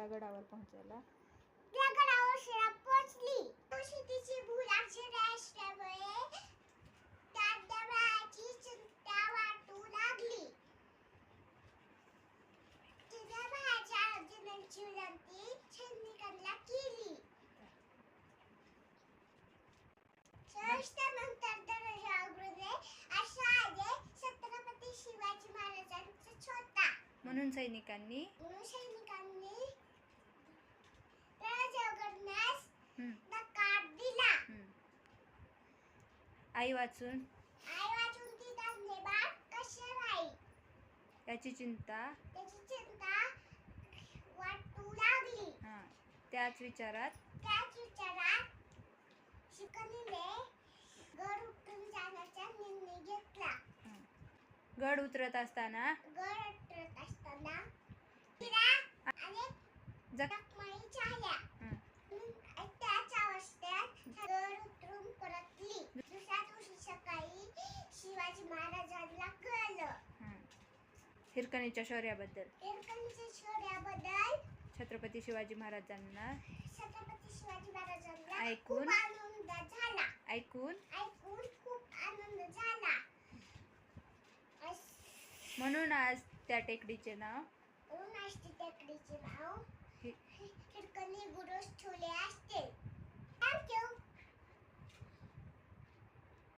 लागला गडावर पोहोचायला. त्या गडावर शिळा पोचली. शेतीची भुलाची असल्यामुळे त्या डब्याची चिंता वाटू लागली. तिने भाच्या अर्जुनाची विनंती सैनिकांना केली. नंतर दरवाजाउघडून अशा आले छत्रपती शिवाजी महाराजांचा छोटा. म्हणून सैनिकांनी दरवाजा उघडण्यास नकार दिला. आई वाचून ती धन्यवाद कशी राहील त्याची चिंता वाटू लागली. त्याच विचारात शिकणीने गड उतरून जाण्याचा निर्णय घेतला. गड उतरत असताना तिला अनेक जखमाही झाल्या. त्याच अवस्थेत गड उतरून परतली. दुसऱ्या दिवशी सकाळी शिवाजी महाराजांना कळलं. हिरकणीच्या शौर्याबद्दल छत्रपती शिवाजी महाराजांना ऐकून खूप आनंद झाला. म्हणून आज त्या टेकडीचे नाव हिरकणी बुरुज ठेवले